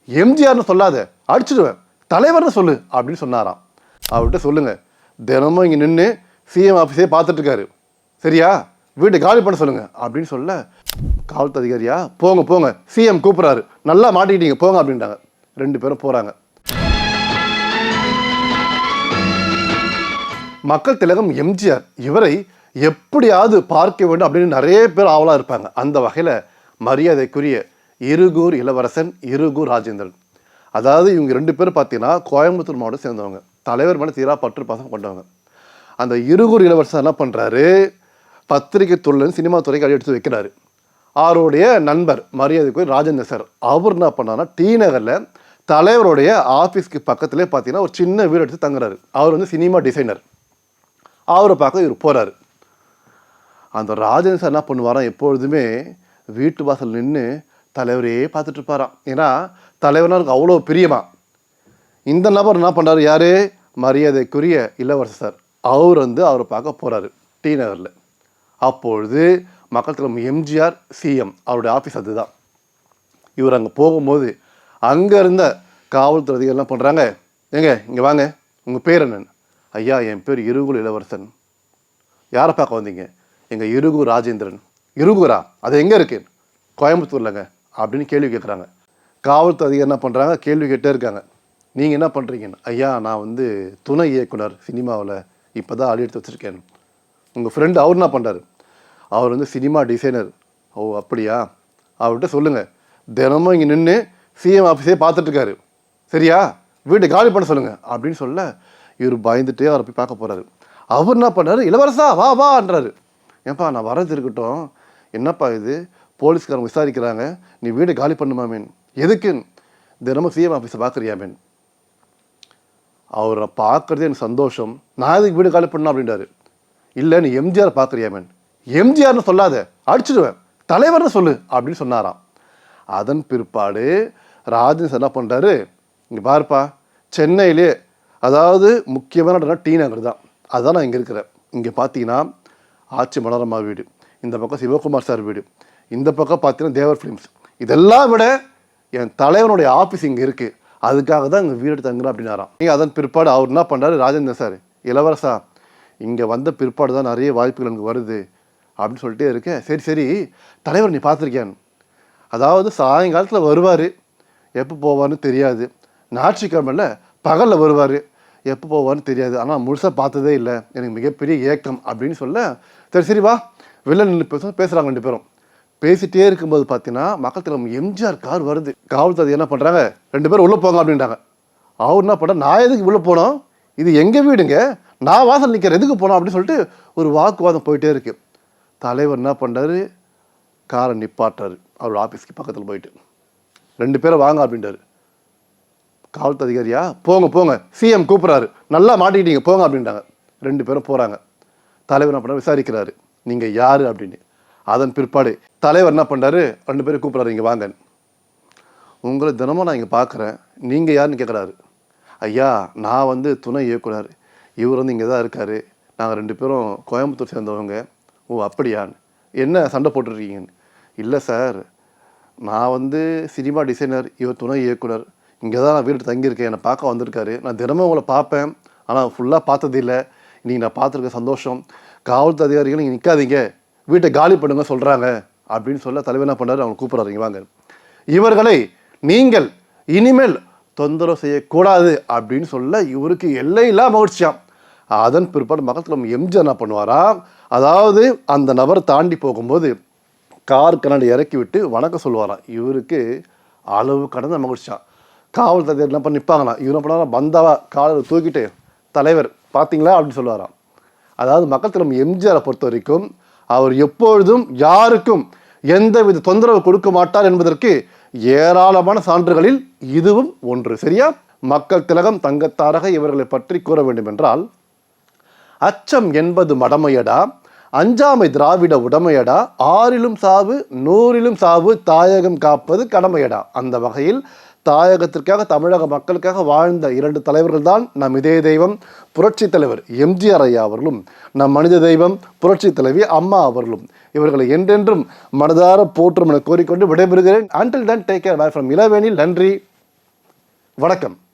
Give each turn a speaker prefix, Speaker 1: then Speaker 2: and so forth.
Speaker 1: எம்ஜிஆர்னு சொல்லாத, அடிச்சிடுவேன், தலைவர்னு சொல்லு அப்படின்னு சொன்னாராம். அவர்கிட்ட சொல்லுங்க, தினமும் இங்கே நின்று சிஎம் ஆஃபீஸே பார்த்துட்டு இருக்காரு, சரியா, வீட்டை காலி பண்ண சொல்லுங்க அப்படின்னு சொல்ல, காவல்துறை அதிகாரியா போங்க போங்க, சிஎம் கூப்பிட்றாரு, நல்லா மாட்டிக்கிட்டீங்க போங்க அப்படின்ட்டாங்க. 2 பேரும் போகிறாங்க. மக்கள் திலகம் எம்ஜிஆர் இவரை எப்படியாவது பார்க்க வேண்டும் அப்படின்னு நிறைய பேர் ஆவலாக இருப்பாங்க. அந்த வகையில் மரியாதைக்குரிய இருகூர் இளவரசன் இருகூர் ராஜேந்திரன், அதாவது இவங்க 2 பேரும் பார்த்தீங்கன்னா கோயம்புத்தூர் மாவட்டம் சேர்ந்தவங்க, தலைவர் மேலே தீரா பற்று பாசம் கொண்டவங்க. அந்த இருகூர் இளவரசன் என்ன பண்ணுறாரு, பத்திரிகை துறையிலேருந்து சினிமா துறைக்கு அடி எடுத்து வைக்கிறாரு. அவருடைய நண்பர் மரியாதைக்குரிய ராஜேந்திர சார் அவர் என்ன பண்ணாருன்னா, டி நகரில் தலைவருடைய ஆஃபீஸ்க்கு பக்கத்துலேயே பார்த்தீங்கன்னா ஒரு சின்ன வீடு எடுத்து தங்குறாரு. அவர் வந்து சினிமா டிசைனர். அவரை பார்க்க இவர் போகிறாரு. அந்த ராஜேந்திர சார் என்ன பண்ணுவாராம், எப்பொழுதுமே வீட்டு வாசல் நின்று தலைவரையே பார்த்துட்டு இருப்பாராம். ஏன்னா தலைவருக்கு அவ்வளோ பிரியமா. இந்த நபர் என்ன பண்ணுறாரு, யார், மரியாதைக்குரிய இளவரசர் சார், அவர் வந்து அவரை பார்க்க போகிறாரு டி நகரில். அப்பொழுது மக்கள் தலைவர் எம்ஜிஆர் சிஎம் அவருடைய ஆஃபீஸ் அதுதான். இவர் அங்கே போகும்போது அங்கே இருந்த காவல்துறை அதிகாரி என்ன பண்ணுறாங்க, ஏங்க இங்கே வாங்க, உங்கள் பேர் என்னன்னு. ஐயா என் பேர் இருகூர் இளவரசன். யாரை பார்க்க வந்தீங்க? எங்கள் இருகூர் ராஜேந்திரன். இருகூரா, அது எங்கே இருக்கு? கோயம்புத்தூர்லங்க அப்படின்னு கேள்வி கேட்குறாங்க. காவல்துறை அதிகாரி என்ன பண்ணுறாங்க, கேள்வி கேட்டே இருக்காங்க. நீங்கள் என்ன பண்ணுறீங்கன்னு. ஐயா நான் வந்து துணை இயக்குனர் சினிமாவில், இப்போ தான் அடி எடுத்து வச்சுருக்கேன். உங்கள் ஃப்ரெண்டு அவர் என்ன பண்ணுறாரு? அவர் வந்து சினிமா டிசைனர். ஓ அப்படியா, அவர்கிட்ட சொல்லுங்கள், தினமும் இங்கே நின்று சிஎம் ஆஃபீஸே பார்த்துட்ருக்காரு, சரியா, வீட்டை காலி பண்ண சொல்லுங்கள் அப்படின்னு சொல்ல, இவர் பயந்துட்டே அவரை போய் பார்க்க போகிறாரு. அவர் என்ன பண்ணார், இளவரசா வா வான்றாரு. ஏன்ப்பா நான் வரது இருக்கட்டும், என்னப்பா இது, போலீஸ்காரங்க விசாரிக்கிறாங்க, நீ வீடை காலி பண்ணுமாமேன். எதுக்குன்னு? தினமும் சிஎம் ஆஃபீஸை பார்க்குறியாமேன். அவரை பார்க்குறதே எனக்கு சந்தோஷம், நான் எதுக்கு வீடு காலி பண்ணணும் அப்படின்றாரு. இல்லை நீ எம்ஜிஆர் பார்க்குறியாமேன். எம்ஜிஆர்னு சொல்லாத, அடிச்சிடுவேன், தலைவர்னு சொல்லு அப்படின்னு சொன்னாராம். அதன் பிற்பாடு ராஜேந்திரன் என்ன பண்ணுறாரு, இங்கே பாருப்பா, சென்னையிலே அதாவது முக்கியமான இடம்னா டி நகர் தான், அதுதான் நான் இங்கே இருக்கிறேன். இங்கே பார்த்தீங்கன்னா ஆட்சி மனோரமா வீடு, இந்த பக்கம் சிவகுமார் சார் வீடு, இந்த பக்கம் பார்த்தீங்கன்னா தேவர் ஃபிலிம்ஸ், இதெல்லாம் விட என் தலைவனுடைய ஆஃபீஸ் இங்கே இருக்குது, அதுக்காக தான் இங்கே வீடு எடுத்து தங்குறேன் அப்படின்னாராம். அதன் பிற்பாடு அவர் என்ன பண்ணுறாரு, ராஜேந்திரன் சார், இளவரசா இங்கே வந்த பிற்பாடு தான் நிறைய வாய்ப்புகள் எனக்கு வருது அப்படின்னு சொல்லிட்டே இருக்கேன். சரி சரி தலைவர் நீ பார்த்துருக்கியான்னு. அதாவது சாயங்காலத்தில் வருவார், எப்போ போவார்னு தெரியாது, ஞாயிற்றுக்கிழமையில் பகலில் வருவார், எப்போ போவார்னு தெரியாது, ஆனால் முழுசாக பார்த்ததே இல்லை, எனக்கு மிகப்பெரிய ஏக்கம் அப்படின்னு சொல்ல, சரி சரி வா வெளில நின்று பேசுகிறாங்க 2 பேரும். பேசிகிட்டே இருக்கும்போது பார்த்தீங்கன்னா மக்கள் தலைவர் எம்ஜிஆர் கார் வருது. காவல்துறை என்ன பண்ணுறாங்க, 2 பேரும் உள்ளே போங்க அப்படின்றாங்க. அவர் என்ன பண்ணுற, நான் எதுக்கு உள்ளே போனோம், இது எங்கள் வீடுங்க, நான் வாசல் நிற்கிறேன், எதுக்கு போனோம் அப்படின்னு சொல்லிட்டு ஒரு வாக்குவாதம் போயிட்டே இருக்கு. தலைவர் என்ன பண்ணுறாரு, காரை நிப்பாட்டாரு அவர் ஆஃபீஸ்க்கு பக்கத்தில் போயிட்டு, 2 பேரை வாங்க அப்படின்றாரு. காவல்துறை அதிகாரியா போங்க போங்க, சிஎம் கூப்பிட்றாரு, நல்லா மாட்டிக்கிட்டீங்க போங்க அப்படின்ட்டாங்க. 2 பேரும் போகிறாங்க. தலைவர் என்ன பண்ணார், விசாரிக்கிறாரு, நீங்கள் யார் அப்படின்னு. அதன் பிற்பாடு தலைவர் என்ன பண்ணுறாரு, 2 பேரும் கூப்பிட்றாரு, இங்கே வாங்க, உங்களை தினமும் நான் இங்கே பார்க்குறேன், நீங்கள் யாருன்னு கேட்குறாரு. ஐயா நான் வந்து துணை இயக்குனர், இவர் வந்து இங்கே தான் இருக்கார், நாங்கள் 2 பேரும் கோயம்புத்தூர் சேர்ந்தவங்க. ஓ அப்படியான்னு, என்ன சண்டை போட்டுருக்கீங்கன்னு. இல்லை சார், நான் வந்து சினிமா டிசைனர், இவர் துணை இயக்குனர், இங்கே தான் நான் வீடு தங்கியிருக்கேன், என்னை பார்க்க வந்திருக்காரு, நான் தினமும் உங்களை பார்ப்பேன், ஆனால் ஃபுல்லாக பார்த்ததில்லை, இன்றைக்கி நான் பார்த்துருக்கேன், சந்தோஷம், காவல்துறை அதிகாரிகள் நீங்கள் நிற்காதீங்க, வீட்டை காலி பண்ணுங்க சொல்கிறாங்க அப்படின்னு சொல்ல, தலைவர் என்ன பண்ணுறாரு, அவங்க கூப்பிட்றாரு, வாங்க, இவர்களை நீங்கள் இனிமேல் தொந்தரவு செய்யக்கூடாது அப்படின்னு சொல்ல, இவருக்கு எல்லையில்லா மகிழ்ச்சியாம். அதன் பிற்பாடு மக்கள் நம்ம எம்ஜிஆர் என்ன பண்ணுவாரா, அதாவது அந்த நபரை தாண்டி போகும்போது கார் கண்ணாடி இறக்கி விட்டு வணக்கம் சொல்லுவாராம். இவருக்கு அளவு கடந்த மகிழ்ச்சியாம். காவல்துறை என்ன பண்ணி நிற்பாங்களாம், இவர் என்ன பண்ணுவாரா, பந்தாவா காலில் தூக்கிட்டு தலைவர் பார்த்தீங்களா அப்படின்னு சொல்லுவாராம். அதாவது மக்கள் தலைவர் எம்ஜிஆரை பொறுத்த வரைக்கும் அவர் எப்பொழுதும் யாருக்கும் எந்தவித தொந்தரவு கொடுக்க மாட்டார் என்பதற்கு ஏராளமான சான்றுகளில் இதுவும் ஒன்று. சரியா? மக்கள் திலகம் தங்கத்தாரக இவர்களை பற்றி கூற வேண்டும் என்றால், அச்சம் என்பது மடமையடா, அஞ்சாமை திராவிட உடமையடா, ஆறிலும் சாவு நூறிலும் சாவு, தாயகம் காப்பது கடமையடா. அந்த வகையில் தாயகத்திற்காக தமிழக மக்களுக்காக வாழ்ந்த 2 தலைவர்கள் தான் நம் இதய தெய்வம் புரட்சி தலைவர் எம்ஜிஆர் ஐயா அவர்களும், நம் மனித தெய்வம் புரட்சி தலைவி அம்மா அவர்களும். இவர்களை என்றென்றும் மனதார போற்றும் என கோரிக்கொண்டு விடைபெறுகிறேன். Until then, take care. Bye from இளவேனில். நன்றி, வணக்கம்.